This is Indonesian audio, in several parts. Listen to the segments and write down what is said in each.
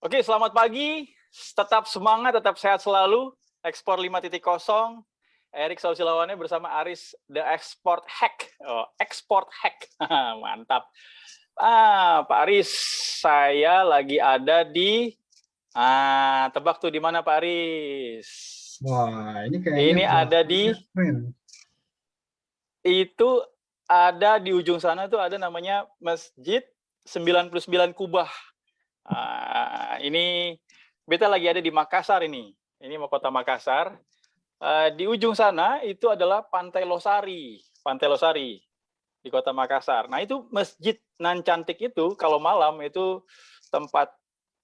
Oke, selamat pagi. Tetap semangat, tetap sehat selalu. Ekspor 5.0, Erik Sausilawannya bersama Aris The Export Hack. Oh, Export Hack. Mantap. Pak Aris, saya lagi ada di tebak tuh di mana Pak Aris? Wah, ini kayaknya ada di itu ada di ujung sana tuh ada namanya Masjid 99 Kubah. Ini beta lagi ada di Makassar ini. Ini mau kota Makassar. Di ujung sana itu adalah Pantai Losari. Pantai Losari di kota Makassar. Nah itu masjid nan cantik itu kalau malam itu tempat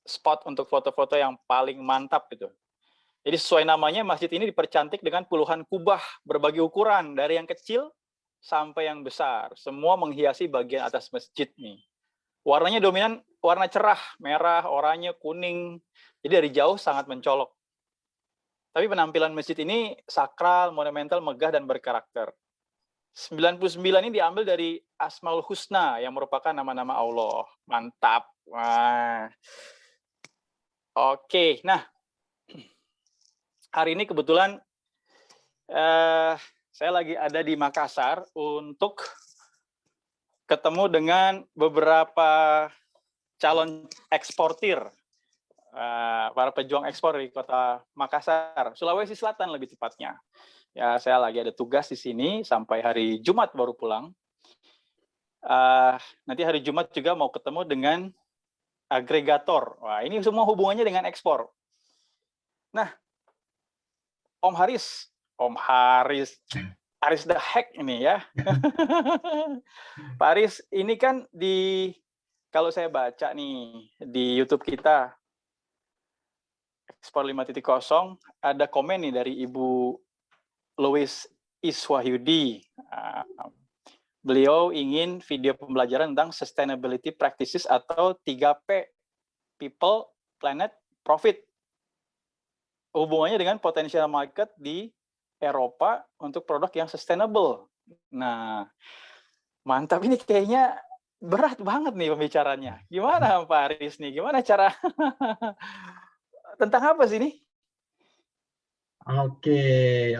spot untuk foto-foto yang paling mantap gitu. Jadi sesuai namanya masjid ini dipercantik dengan puluhan kubah berbagai ukuran dari yang kecil sampai yang besar. Semua menghiasi bagian atas masjid nih. Warnanya dominan warna cerah, merah, oranye, kuning. Jadi dari jauh sangat mencolok. Tapi penampilan masjid ini sakral, monumental, megah, dan berkarakter. 99 ini diambil dari Asmaul Husna yang merupakan nama-nama Allah. Mantap. Wah. Oke, nah hari ini kebetulan saya lagi ada di Makassar untuk ketemu dengan beberapa calon eksportir, para pejuang ekspor di kota Makassar, Sulawesi Selatan lebih tepatnya. Ya, saya lagi ada tugas di sini sampai hari Jumat baru pulang. Nanti hari Jumat juga mau ketemu dengan agregator. Wah, ini semua hubungannya dengan ekspor. Nah, Om Haris the Hack ini ya. Pak Haris, ini kan kalau saya baca nih di YouTube kita, Ekspor 5.0, ada komen nih dari Ibu Louis Iswahyudi. Beliau ingin video pembelajaran tentang sustainability practices atau 3P, People, Planet, Profit. Hubungannya dengan potential market di Eropa untuk produk yang sustainable. Nah, mantap, ini kayaknya berat banget nih pembicaranya. Gimana Pak Aris nih? Gimana cara tentang apa sih ini? Oke,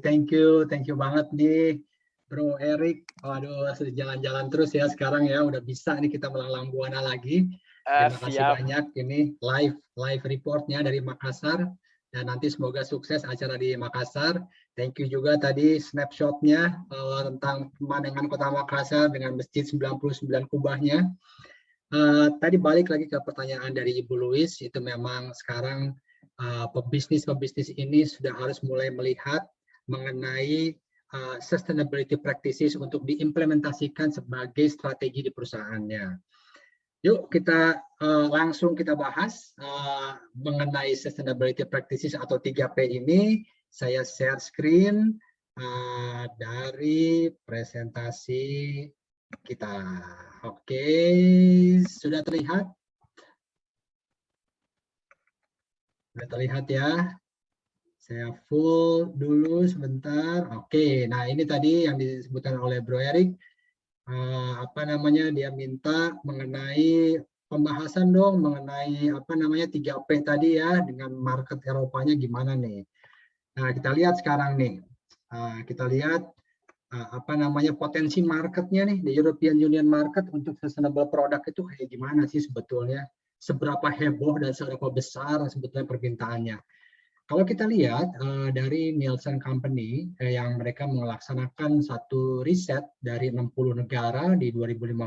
thank you banget nih Bro Erik. Waduh, jalan-jalan terus ya sekarang ya, udah bisa nih kita melalang buana lagi. Terima kasih banyak, ini live reportnya dari Makassar, dan nanti semoga sukses acara di Makassar. Thank you juga tadi snapshotnya tentang pemandangan kota Makassar dengan masjid 99 kubahnya. Tadi balik lagi ke pertanyaan dari Ibu Louis, itu memang sekarang pebisnis ini sudah harus mulai melihat mengenai sustainability practices untuk diimplementasikan sebagai strategi di perusahaannya. Yuk kita langsung kita bahas mengenai sustainability practices atau 3P ini. Saya share screen dari presentasi kita. Oke, sudah terlihat? Sudah terlihat ya? Saya full dulu sebentar. Oke, nah ini tadi yang disebutkan oleh Bro Erik. Dia minta mengenai pembahasan dong mengenai 3P tadi ya, dengan market Eropanya gimana nih. Nah, kita lihat sekarang nih. Kita lihat potensi marketnya nih, di European Union market untuk sustainable product itu kayak gimana sih sebetulnya, seberapa heboh dan seberapa besar sebetulnya permintaannya. Kalau kita lihat dari Nielsen Company yang mereka melaksanakan satu riset dari 60 negara di 2015,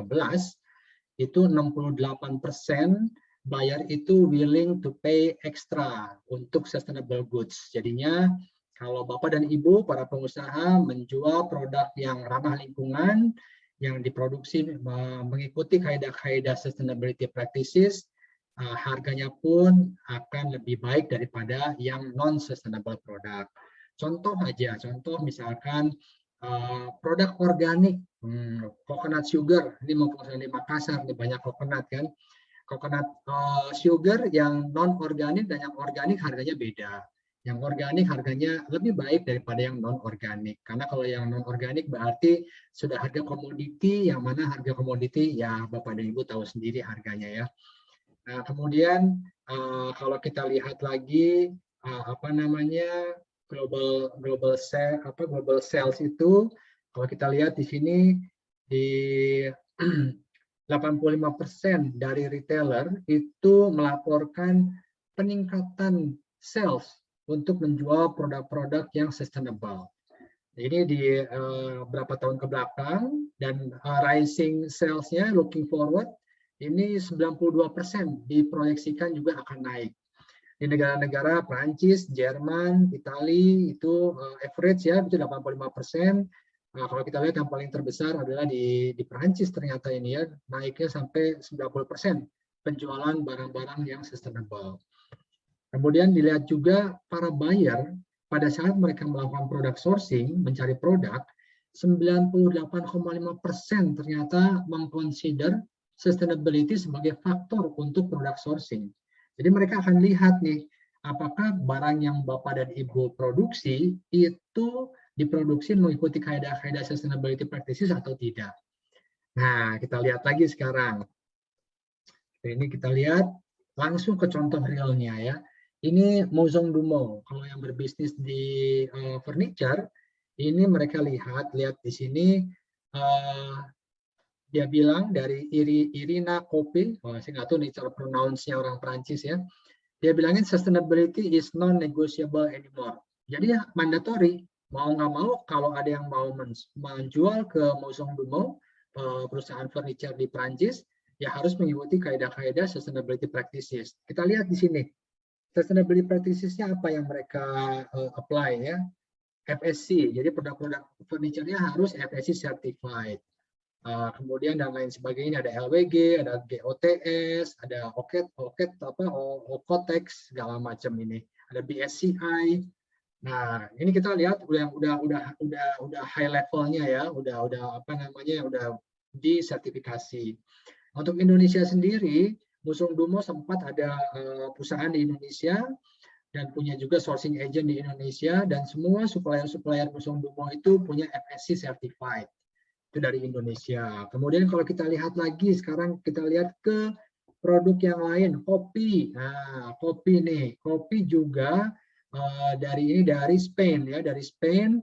itu 68% buyer itu willing to pay extra untuk sustainable goods. Jadinya kalau Bapak dan Ibu, para pengusaha menjual produk yang ramah lingkungan, yang diproduksi mengikuti kaidah-kaidah sustainability practices, harganya pun akan lebih baik daripada yang non-sustainable product. Contoh misalkan produk organik, coconut sugar, ini maupun di Makassar, ini banyak coconut kan. Coconut sugar yang non-organik dan yang organik harganya beda. Yang organik harganya lebih baik daripada yang non-organik. Karena kalau yang non-organik berarti sudah harga komoditi, yang mana harga komoditi ya Bapak dan Ibu tahu sendiri harganya ya. Nah, kemudian kalau kita lihat lagi apa namanya global sales itu, kalau kita lihat di sini di 85% dari retailer itu melaporkan peningkatan sales untuk menjual produk-produk yang sustainable. Ini di berapa tahun ke belakang, dan rising sales-nya looking forward ini 92% diproyeksikan juga akan naik. Di negara-negara Prancis, Jerman, Italia itu average ya itu 85%. Nah, kalau kita lihat yang paling terbesar adalah di Prancis ternyata ini ya naiknya sampai 90% penjualan barang-barang yang sustainable. Kemudian dilihat juga para buyer pada saat mereka melakukan product sourcing, mencari produk, 98,5% ternyata mengconsider sustainability sebagai faktor untuk product sourcing. Jadi mereka akan lihat nih, apakah barang yang Bapak dan Ibu produksi itu diproduksi mengikuti kaidah-kaidah sustainability practices atau tidak. Nah, kita lihat lagi sekarang. Ini kita lihat langsung ke contoh realnya ya. Ini Maison Dumont. Kalau yang berbisnis di furniture, ini mereka lihat di sini dia bilang dari Irina Kopi, saya nggak tahu nih cara pronounce-nya orang Prancis ya. Dia bilangin sustainability is non-negotiable anymore. Jadi ya mandatory, mau nggak mau kalau ada yang mau menjual ke Maison Dumont, perusahaan furniture di Prancis, ya harus mengikuti kaidah-kaidah sustainability practices. Kita lihat di sini, sustainability practices-nya apa yang mereka apply ya. FSC, jadi produk-produk furniture-nya harus FSC certified. Kemudian dan lain sebagainya, ada LWG, ada GOTS, ada OCOTEX, segala macam ini. Ada BSCI. Nah, ini kita lihat udah high levelnya ya, udah disertifikasi. Untuk Indonesia sendiri, Maison Dumont sempat ada perusahaan di Indonesia dan punya juga sourcing agent di Indonesia, dan semua supplier Maison Dumont itu punya FSC certified. Itu dari Indonesia. Kemudian kalau kita lihat lagi, sekarang kita lihat ke produk yang lain, kopi. Nah, kopi nih, kopi juga dari Spain ya, dari Spain.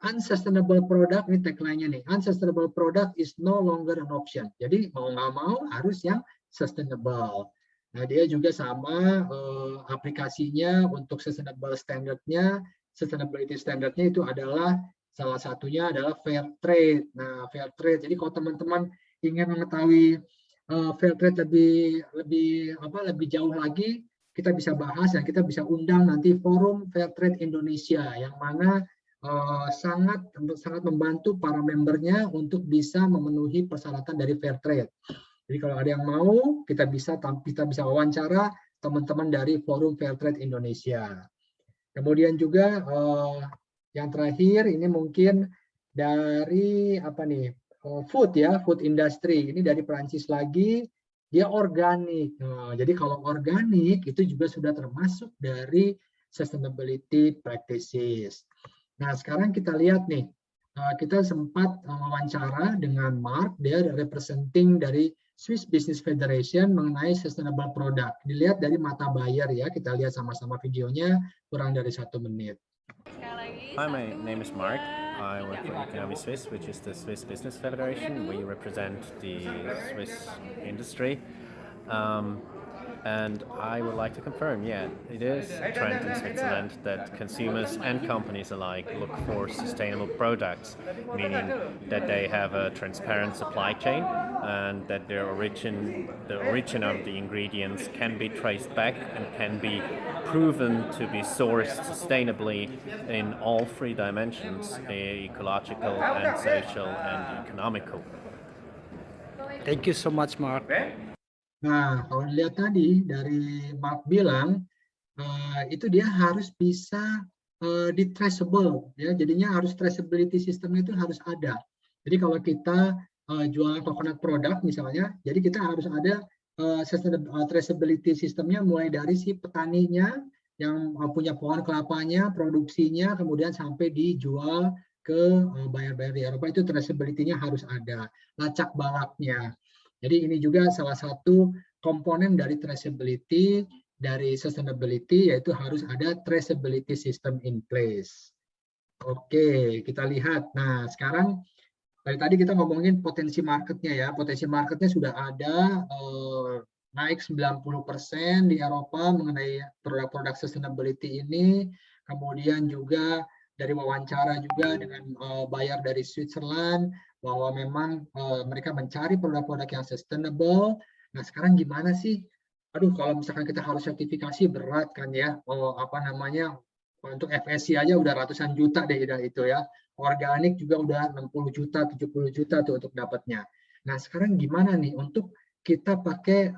Unsustainable product, ini tagline-nya nih, unsustainable product is no longer an option. Jadi mau nggak mau harus yang sustainable. Nah, dia juga sama aplikasinya untuk sustainable standard-nya, sustainability standard-nya itu adalah salah satunya adalah fair trade. Nah, fair trade. Jadi kalau teman-teman ingin mengetahui fair trade lebih jauh lagi, kita bisa bahas dan kita bisa undang nanti forum Fair Trade Indonesia yang mana sangat membantu para membernya untuk bisa memenuhi persyaratan dari fair trade. Jadi kalau ada yang mau, kita bisa wawancara teman-teman dari forum Fair Trade Indonesia. Kemudian juga yang terakhir ini mungkin dari food ya, food industry. Ini dari Prancis lagi, dia organik. Nah, jadi kalau organik itu juga sudah termasuk dari sustainability practices. Nah, sekarang kita lihat nih, kita sempat wawancara dengan Mark, dia representing dari Swiss Business Federation mengenai sustainable product. Dilihat dari mata buyer ya, kita lihat sama-sama videonya kurang dari 1 menit. Hi, my name is Mark. I work for Economy Swiss, which is the Swiss Business Federation. We represent the Swiss industry. And I would like to confirm, it is a trend in Switzerland that consumers and companies alike look for sustainable products, meaning that they have a transparent supply chain and that the origin of the ingredients can be traced back and can be proven to be sourced sustainably in all 3 dimensions, ecological and social and economical. Thank you so much, Mark. Nah, kalau dilihat tadi dari Mark bilang, itu dia harus bisa di traceable, ya. Jadinya harus traceability sistemnya itu harus ada. Jadi kalau kita jualan coconut product misalnya, jadi kita harus ada traceability sistemnya mulai dari si petaninya yang punya pohon kelapanya, produksinya, kemudian sampai dijual ke buyer-buyer di Eropa, itu traceability-nya harus ada. Lacak balaknya. Jadi ini juga salah satu komponen dari traceability, dari sustainability, yaitu harus ada traceability system in place. Oke, kita lihat. Nah, sekarang dari tadi kita ngomongin potensi marketnya ya. Potensi marketnya sudah ada naik 90% di Eropa mengenai produk-produk sustainability ini. Kemudian juga dari wawancara juga dengan buyer dari Switzerland bahwa memang mereka mencari produk-produk yang sustainable. Nah, sekarang gimana sih? Aduh, kalau misalkan kita harus sertifikasi berat kan ya. Apa namanya? Untuk FSC aja udah ratusan juta deh itu ya. Organik juga udah 60 juta, 70 juta tuh untuk dapatnya. Nah, sekarang gimana nih untuk kita pakai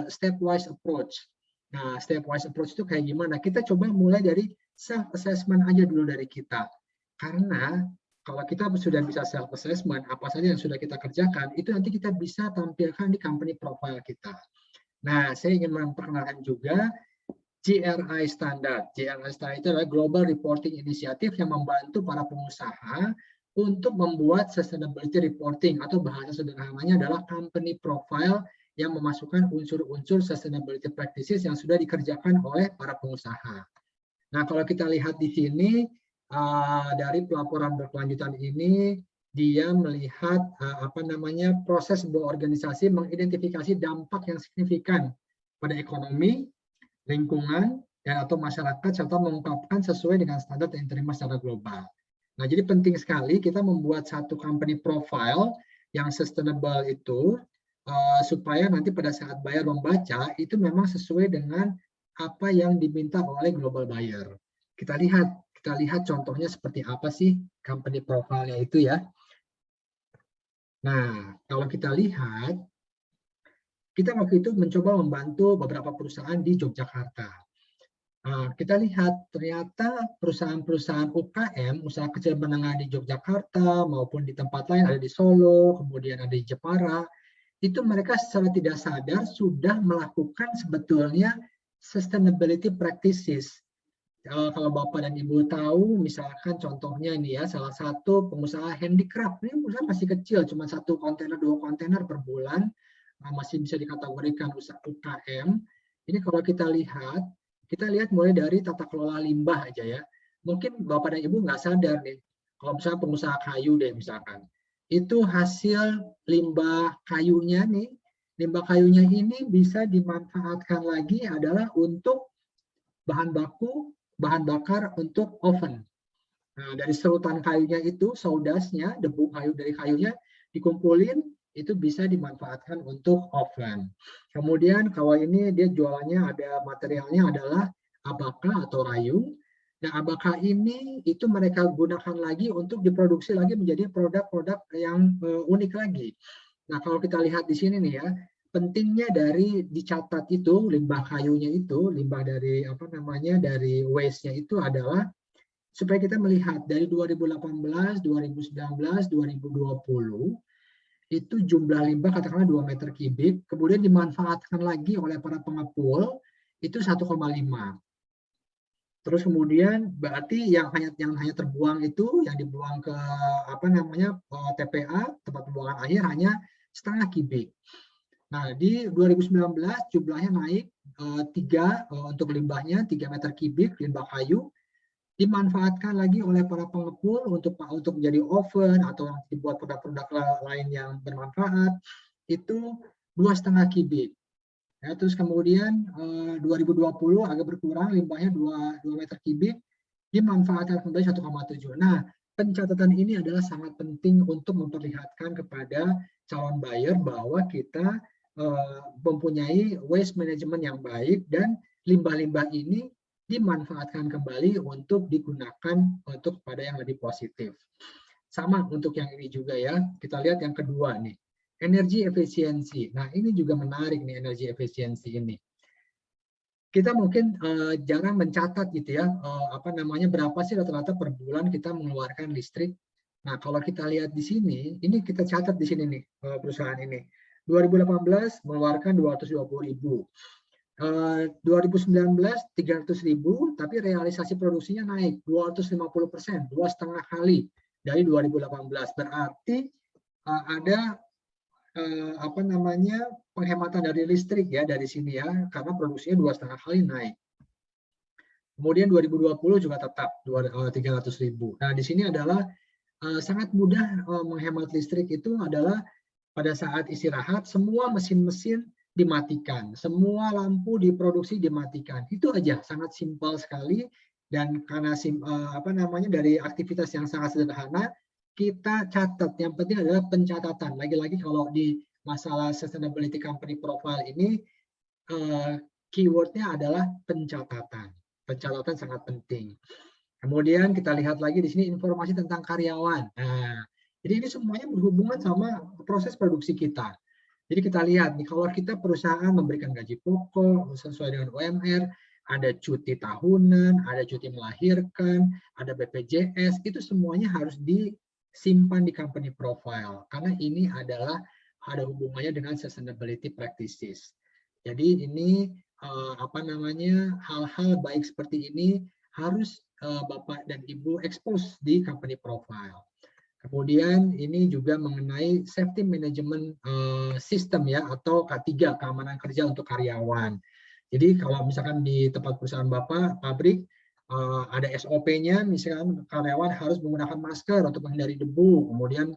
stepwise approach. Nah, stepwise approach itu kayak gimana? Kita coba mulai dari self assessment aja dulu dari kita. Karena kalau kita sudah bisa self assessment, apa saja yang sudah kita kerjakan, itu nanti kita bisa tampilkan di company profile kita. Nah, saya ingin memperkenalkan juga GRI Standard. GRI Standard itu adalah Global Reporting Initiative yang membantu para pengusaha untuk membuat sustainability reporting, atau bahasa sederhananya adalah company profile yang memasukkan unsur-unsur sustainability practices yang sudah dikerjakan oleh para pengusaha. Nah, kalau kita lihat di sini dari pelaporan berkelanjutan ini, dia melihat proses sebuah organisasi mengidentifikasi dampak yang signifikan pada ekonomi, lingkungan, dan atau masyarakat, serta mengungkapkan sesuai dengan standar yang diterima secara global. Nah, jadi penting sekali kita membuat satu company profile yang sustainable itu supaya nanti pada saat buyer membaca itu memang sesuai dengan apa yang diminta oleh global buyer. Kita lihat contohnya seperti apa sih company profile-nya itu ya. Nah, kalau kita lihat, kita waktu itu mencoba membantu beberapa perusahaan di Yogyakarta. Nah, kita lihat ternyata perusahaan-perusahaan UKM, usaha kecil menengah di Yogyakarta maupun di tempat lain, ada di Solo, kemudian ada di Jepara, itu mereka secara tidak sadar sudah melakukan sebetulnya sustainability practices. Kalau Bapak dan Ibu tahu, misalkan contohnya ini ya, salah satu pengusaha handicraft, ini usaha masih kecil, cuma 1 kontainer, 2 kontainer per bulan, masih bisa dikategorikan usaha UKM. Ini kalau kita lihat mulai dari tata kelola limbah aja ya. Mungkin Bapak dan Ibu nggak sadar nih, kalau misalnya pengusaha kayu deh misalkan, itu hasil limbah kayunya nih, limbah kayunya ini bisa dimanfaatkan lagi adalah untuk bahan bakar untuk oven. Nah, dari serutan kayunya itu, sawdustnya, debu kayu dari kayunya dikumpulin, itu bisa dimanfaatkan untuk oven. Kemudian kalau ini dia jualannya ada materialnya adalah abaka atau rayung. Nah, abaka ini itu mereka gunakan lagi untuk diproduksi lagi menjadi produk-produk yang unik lagi. Nah, kalau kita lihat di sini nih ya, pentingnya dari dicatat itu limbah kayunya itu, limbah dari dari waste-nya itu adalah supaya kita melihat dari 2018, 2019, 2020 itu jumlah limbah katakanlah 2 meter kubik, kemudian dimanfaatkan lagi oleh para pengepul itu 1,5. Terus kemudian berarti yang hanya terbuang itu, yang dibuang ke TPA, tempat pembuangan akhir, hanya setengah kubik. Nah, di 2019 jumlahnya naik 3 untuk limbahnya, 3 meter kubik limbah kayu, dimanfaatkan lagi oleh para pengepul untuk menjadi oven atau dibuat produk-produk lain yang bermanfaat, itu 2,5 kubik. Ya, terus kemudian 2020 agak berkurang limbahnya 2 meter kubik, dimanfaatkan kembali 1,7. Nah, pencatatan ini adalah sangat penting untuk memperlihatkan kepada calon buyer bahwa kita mempunyai waste management yang baik dan limbah-limbah ini dimanfaatkan kembali untuk digunakan untuk pada yang lebih positif. Sama untuk yang ini juga ya. Kita lihat yang kedua nih, energi efisiensi. Nah, ini juga menarik nih energi efisiensi ini. Kita mungkin jarang mencatat gitu ya, berapa sih rata-rata per bulan kita mengeluarkan listrik. Nah, kalau kita lihat di sini, ini kita catat di sini nih perusahaan ini. 2018 mengeluarkan 220.000. 2019 300.000, tapi realisasi produksinya naik 250%, 2,5 kali dari 2018. Berarti ada apa namanya penghematan dari listrik ya dari sini ya, karena produksinya 2,5 kali naik. Kemudian 2020 juga tetap 300.000. Nah, di sini adalah sangat mudah menghemat listrik itu adalah pada saat istirahat semua mesin-mesin dimatikan, semua lampu diproduksi dimatikan. Itu aja, sangat simpel sekali. Dan karena apa namanya dari aktivitas yang sangat sederhana, kita catat. Yang penting adalah pencatatan. Lagi-lagi kalau di masalah sustainability company profile ini, keywordnya adalah pencatatan. Pencatatan sangat penting. Kemudian kita lihat lagi di sini informasi tentang karyawan. Nah, jadi ini semuanya berhubungan sama proses produksi kita. Jadi kita lihat nih, kalau kita perusahaan memberikan gaji pokok sesuai dengan UMR, ada cuti tahunan, ada cuti melahirkan, ada BPJS, itu semuanya harus disimpan di company profile. Karena ini adalah ada hubungannya dengan sustainability practices. Jadi ini apa namanya hal-hal baik seperti ini harus Bapak dan Ibu expose di company profile. Kemudian ini juga mengenai safety management system ya, atau K3, keamanan kerja untuk karyawan. Jadi kalau misalkan di tempat perusahaan Bapak, pabrik, ada SOP-nya, misalkan karyawan harus menggunakan masker untuk menghindari debu, kemudian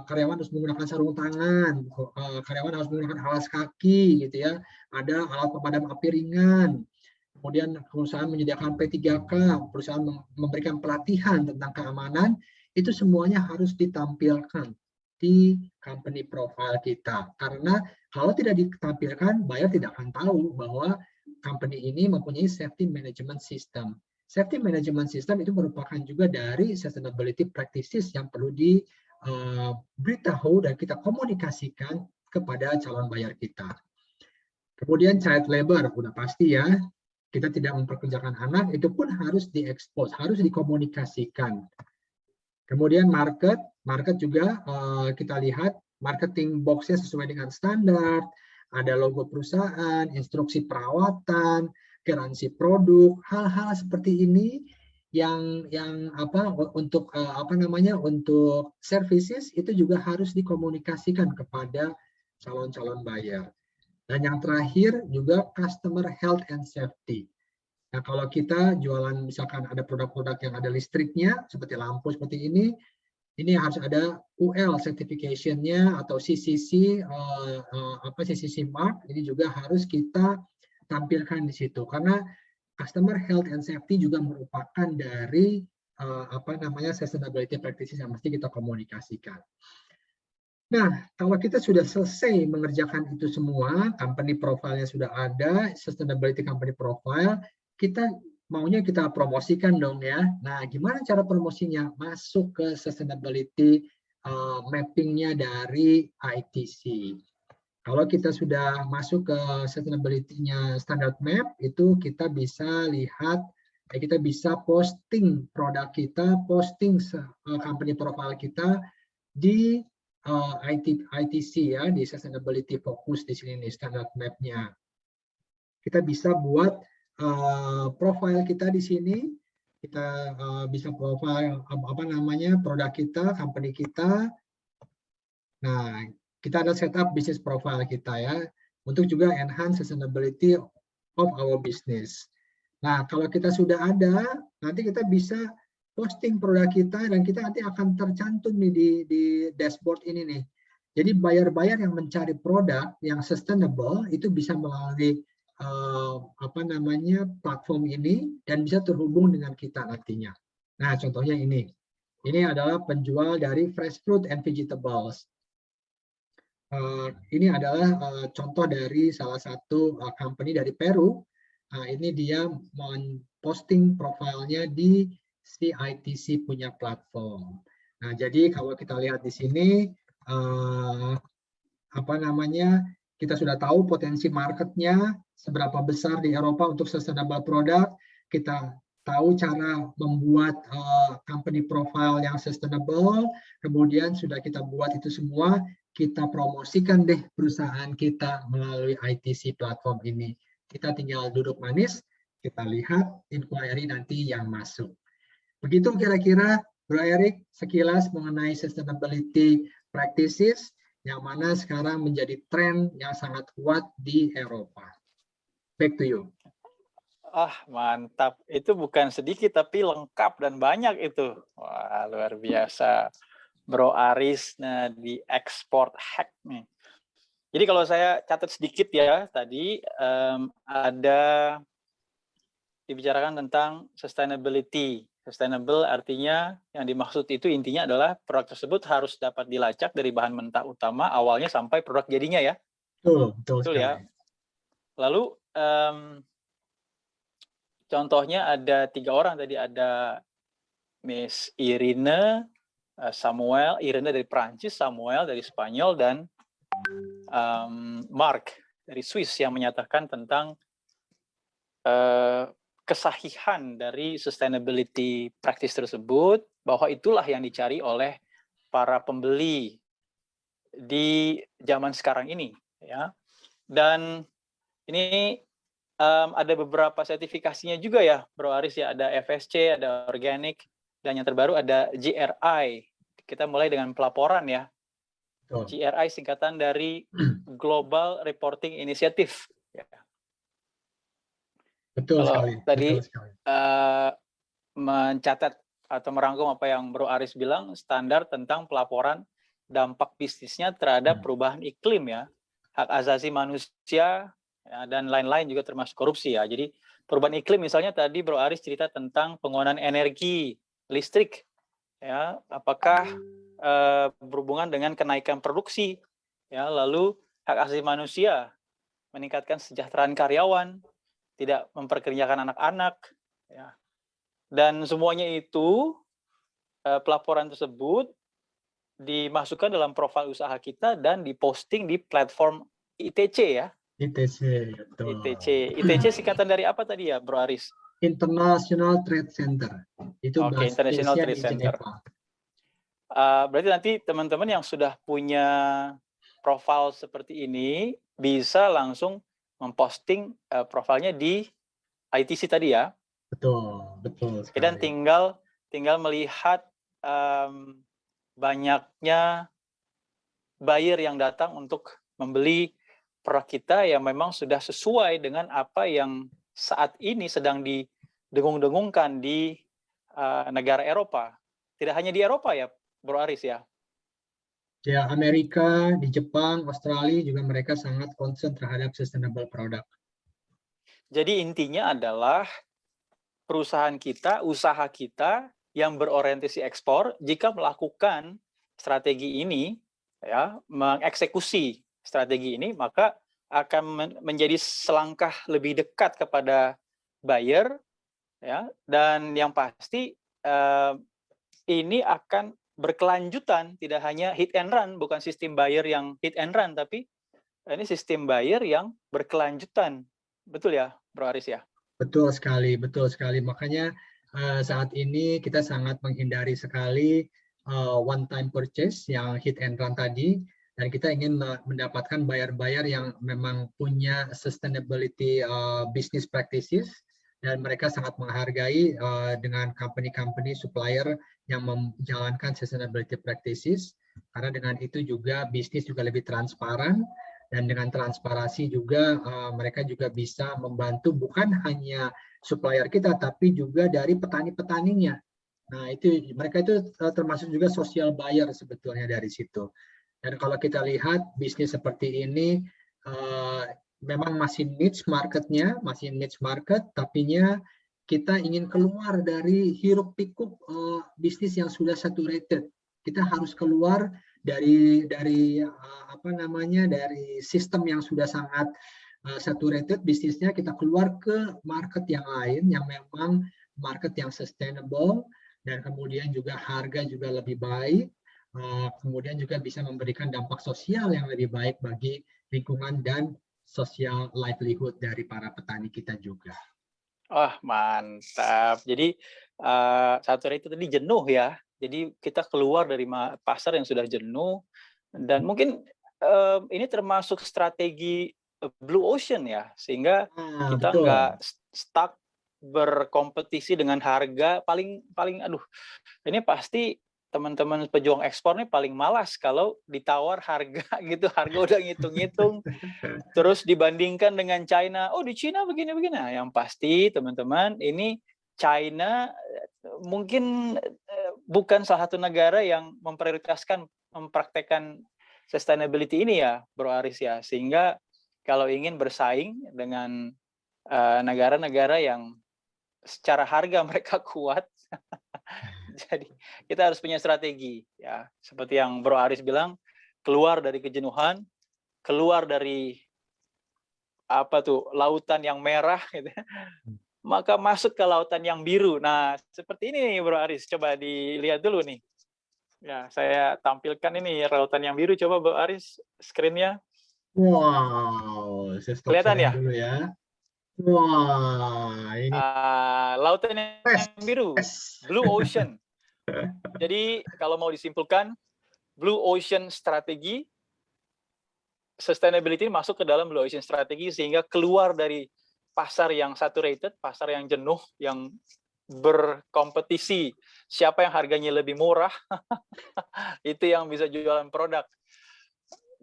karyawan harus menggunakan sarung tangan, karyawan harus menggunakan alas kaki, gitu ya, ada alat pemadam api ringan. Kemudian perusahaan menyediakan P3K, perusahaan memberikan pelatihan tentang keamanan, itu semuanya harus ditampilkan di company profile kita. Karena kalau tidak ditampilkan, buyer tidak akan tahu bahwa company ini mempunyai safety management system. Safety management system itu merupakan juga dari sustainability practices yang perlu diberitahu dan kita komunikasikan kepada calon buyer kita. Kemudian child labor, udah pasti ya, kita tidak memperkerjakan anak, itu pun harus diekspos, harus dikomunikasikan. Kemudian market juga kita lihat marketing box-nya sesuai dengan standar, ada logo perusahaan, instruksi perawatan, garansi produk, hal-hal seperti ini yang apa untuk apa namanya untuk services itu juga harus dikomunikasikan kepada calon-calon buyer. Dan yang terakhir juga customer health and safety. Nah, kalau kita jualan misalkan ada produk-produk yang ada listriknya seperti lampu seperti ini harus ada UL certification-nya atau CCC CCC mark, ini juga harus kita tampilkan di situ karena customer health and safety juga merupakan dari apa namanya sustainability practices yang mesti kita komunikasikan. Nah, kalau kita sudah selesai mengerjakan itu semua, company profile-nya sudah ada, sustainability company profile, kita maunya kita promosikan dong ya. Nah, gimana cara promosinya? Masuk ke sustainability mapping-nya dari ITC. Kalau kita sudah masuk ke sustainability-nya standard map, itu kita bisa lihat, kita bisa posting produk kita, posting company profile kita di ITC ya, di sustainability focus di sini nih standard map-nya. Kita bisa buat profile kita di sini, kita bisa profile apa namanya produk kita, company kita. Nah, kita ada setup bisnis profile kita ya, untuk juga enhance sustainability of our business. Nah, kalau kita sudah ada, nanti kita bisa posting produk kita dan kita nanti akan tercantum nih di dashboard ini nih. Jadi buyer-buyer yang mencari produk yang sustainable itu bisa melalui apa namanya platform ini dan bisa terhubung dengan kita nantinya. Nah, contohnya ini adalah penjual dari fresh fruit and vegetables. Ini adalah contoh dari salah satu company dari Peru. Ini dia posting profilnya di CITC punya platform. Nah, jadi kalau kita lihat di sini apa namanya, kita sudah tahu potensi marketnya seberapa besar di Eropa untuk sustainable product. Kita tahu cara membuat company profile yang sustainable. Kemudian sudah kita buat itu semua, kita promosikan deh perusahaan kita melalui ITC platform ini. Kita tinggal duduk manis, kita lihat inquiry nanti yang masuk. Begitu kira-kira Bro Erik sekilas mengenai sustainability practices. yang mana sekarang menjadi tren yang sangat kuat di Eropa. Back to you. Mantap. Itu bukan sedikit tapi lengkap dan banyak itu. Wah, luar biasa. Bro Aris di export hack nih. Jadi kalau saya catat sedikit ya, tadi ada dibicarakan tentang sustainability. Sustainable artinya yang dimaksud itu intinya adalah produk tersebut harus dapat dilacak dari bahan mentah utama awalnya sampai produk jadinya ya. Betul ya. sekali. Lalu contohnya ada 3 orang tadi, ada Miss Irene, Samuel, Irene dari Prancis, Samuel dari Spanyol, dan Mark dari Swiss yang menyatakan tentang kesahihan dari sustainability practice tersebut, bahwa itulah yang dicari oleh para pembeli di zaman sekarang ini, ya. Dan ini ada beberapa sertifikasinya juga ya, Bro Aris ya. Ada FSC, ada organic, dan yang terbaru ada GRI. Kita mulai dengan pelaporan ya. GRI singkatan dari Global Reporting Initiative. Ya. Betul Kalau sekali. tadi Betul sekali. Mencatat atau merangkum apa yang Bro Aris bilang, standar tentang pelaporan dampak bisnisnya terhadap perubahan iklim ya, hak asasi manusia, ya, dan lain-lain juga termasuk korupsi ya. Jadi perubahan iklim misalnya tadi Bro Aris cerita tentang penggunaan energi listrik ya, apakah berhubungan dengan kenaikan produksi ya, lalu hak asasi manusia, meningkatkan kesejahteraan karyawan, tidak memperkerjakan anak-anak ya. Dan semuanya itu pelaporan tersebut dimasukkan dalam profil usaha kita dan diposting di platform ITC ya. ITC, betul. ITC singkatan dari apa tadi ya, Bro Aris? International Trade Center. Itu Oke, International Trade Center. Berarti nanti teman-teman yang sudah punya profil seperti ini bisa langsung memposting profilnya di ITC tadi ya. Betul sekali. Dan tinggal melihat banyaknya buyer yang datang untuk membeli produk kita yang memang sudah sesuai dengan apa yang saat ini sedang didengung-dengungkan di negara Eropa. Tidak hanya di Eropa ya, Bro Aris ya. Ya, Amerika, di Jepang, Australia juga mereka sangat concern terhadap sustainable product. Jadi intinya adalah perusahaan kita, usaha kita yang berorientasi ekspor, jika melakukan strategi ini, ya, mengeksekusi strategi ini, maka akan menjadi selangkah lebih dekat kepada buyer, ya, dan yang pasti ini akan berkelanjutan, tidak hanya hit and run, bukan sistem buyer yang hit and run, tapi ini sistem buyer yang berkelanjutan. Betul ya, Bro Aris ya? Betul sekali, betul sekali. Makanya saat ini kita sangat menghindari sekali one time purchase yang hit and run tadi, dan kita ingin mendapatkan buyer-buyer yang memang punya sustainability business practices, dan mereka sangat menghargai dengan company-company supplier yang menjalankan sustainability practices, karena dengan itu juga bisnis juga lebih transparan. Dan dengan transparansi juga mereka juga bisa membantu bukan hanya supplier kita, tapi juga dari petani-petaninya. Nah, itu mereka itu termasuk juga social buyer sebetulnya dari situ. Dan kalau kita lihat bisnis seperti ini memang masih niche marketnya, masih niche market, tapinya kita ingin keluar dari hiruk-pikuk bisnis yang sudah saturated. Kita harus keluar dari apa namanya, dari sistem yang sudah sangat saturated bisnisnya, kita keluar ke market yang lain yang memang market yang sustainable, dan kemudian juga harga juga lebih baik, kemudian juga bisa memberikan dampak sosial yang lebih baik bagi lingkungan dan social livelihood dari para petani kita juga. Wah, mantap. Jadi saturated tadi jenuh ya. Jadi kita keluar dari pasar yang sudah jenuh, dan mungkin ini termasuk strategi blue ocean ya, sehingga kita nggak stuck berkompetisi dengan harga paling aduh, ini pasti teman-teman pejuang ekspor nih paling malas kalau ditawar harga gitu, harga udah ngitung-ngitung, terus dibandingkan dengan China, oh di China begini-begini. Nah, yang pasti teman-teman, ini China mungkin bukan salah satu negara yang memprioritaskan mempraktekkan sustainability ini ya, Bro Aris ya, sehingga kalau ingin bersaing dengan negara-negara yang secara harga mereka kuat, jadi kita harus punya strategi ya, seperti yang Bro Aris bilang, keluar dari kejenuhan, keluar dari apa tuh lautan yang merah gitu, maka masuk ke lautan yang biru. Nah, seperti ini nih Bro Aris, coba dilihat dulu nih. Ya, saya tampilkan ini lautan yang biru, coba Bro Aris screen-nya. Wow, saya stop Kelihatan sharing ya? dulu ya. Wah, ini Lautan yes, yang biru, yes. Blue Ocean. Jadi kalau mau disimpulkan, Blue Ocean strategi, sustainability masuk ke dalam Blue Ocean strategi sehingga keluar dari pasar yang saturated, pasar yang jenuh, yang berkompetisi, siapa yang harganya lebih murah, itu yang bisa jualan produk.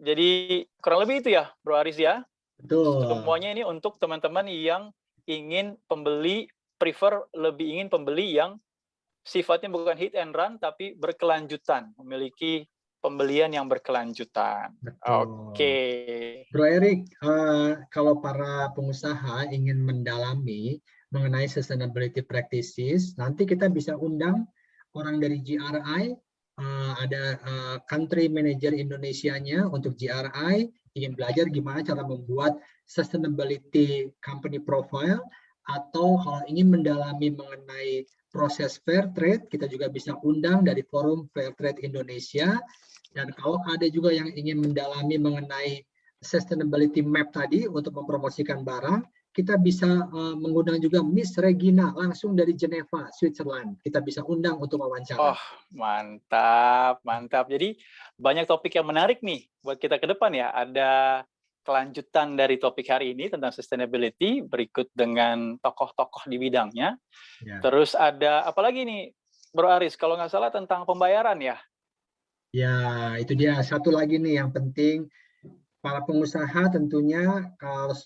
Jadi kurang lebih itu ya, Bro Aris ya. Betul. Semuanya ini untuk teman-teman yang ingin lebih ingin pembeli yang sifatnya bukan hit and run, tapi berkelanjutan, memiliki pembelian yang berkelanjutan. Betul. Oke. Bro Erik, kalau para pengusaha ingin mendalami mengenai sustainability practices, nanti kita bisa undang orang dari GRI, ada country manager Indonesianya untuk GRI, ingin belajar gimana cara membuat sustainability company profile, atau kalau ingin mendalami mengenai proses fair trade, kita juga bisa undang dari forum Fair Trade Indonesia. Dan kalau ada juga yang ingin mendalami mengenai sustainability map tadi untuk mempromosikan barang, kita bisa mengundang juga Miss Regina langsung dari Geneva, Switzerland. Kita bisa undang untuk wawancara. Oh, mantap, mantap. Jadi banyak topik yang menarik nih buat kita ke depan ya. Ada kelanjutan dari topik hari ini tentang sustainability, berikut dengan tokoh-tokoh di bidangnya. Ya. Terus ada apa lagi nih, Bro Aris? Kalau nggak salah tentang pembayaran ya? Ya, itu dia. Satu lagi nih yang penting, para pengusaha tentunya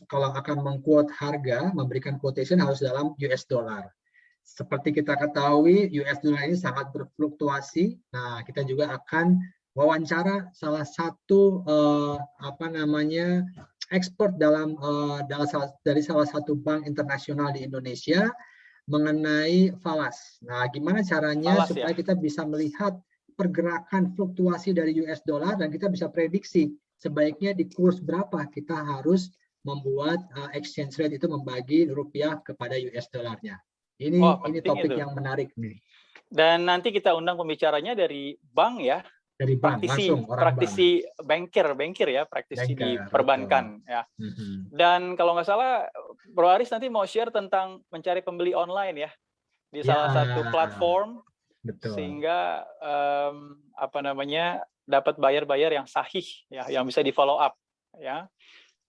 kalau akan meng-quote harga, memberikan quotation harus dalam US dollar. Seperti kita ketahui, US dollar ini sangat berfluktuasi. Nah, kita juga akan wawancara salah satu ekspert dari salah satu bank internasional di Indonesia mengenai falas. Nah, gimana caranya Falas, supaya ya? kita bisa melihat pergerakan fluktuasi dari US dollar dan kita bisa prediksi sebaiknya di kurs berapa kita harus membuat exchange rate itu membagi rupiah kepada US dollarnya. Ini topik itu. yang menarik nih. Dan nanti kita undang pembicaranya dari bank ya. Dari bank, praktisi banker ya, praktisi di perbankan ya. Dan kalau nggak salah, Bro Aris nanti mau share tentang mencari pembeli online ya di salah satu platform. Betul. Sehingga dapat bayar yang sahih ya, yang bisa di follow up ya.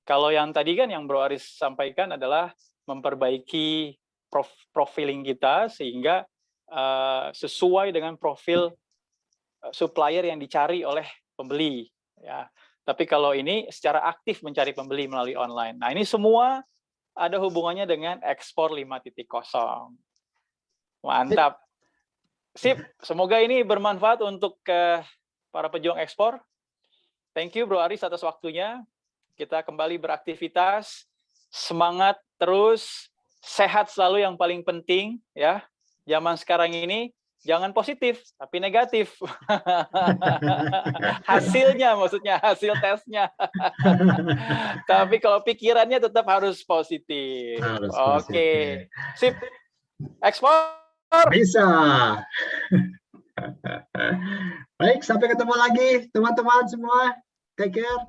Kalau yang tadi kan yang Bro Aris sampaikan adalah memperbaiki profiling kita sehingga sesuai dengan profil supplier yang dicari oleh pembeli ya. Tapi kalau ini secara aktif mencari pembeli melalui online. Nah, ini semua ada hubungannya dengan ekspor 5.0. Mantap. Sip, semoga ini bermanfaat untuk para pejuang ekspor. Thank you Bro Aris atas waktunya. Kita kembali beraktivitas, semangat terus, sehat selalu yang paling penting ya. Zaman sekarang ini jangan positif, tapi negatif. Hasilnya maksudnya, hasil tesnya. Tapi kalau pikirannya tetap harus positif. Oke. Sip. Ekspor. Bisa. Baik, sampai ketemu lagi teman-teman semua. Take care.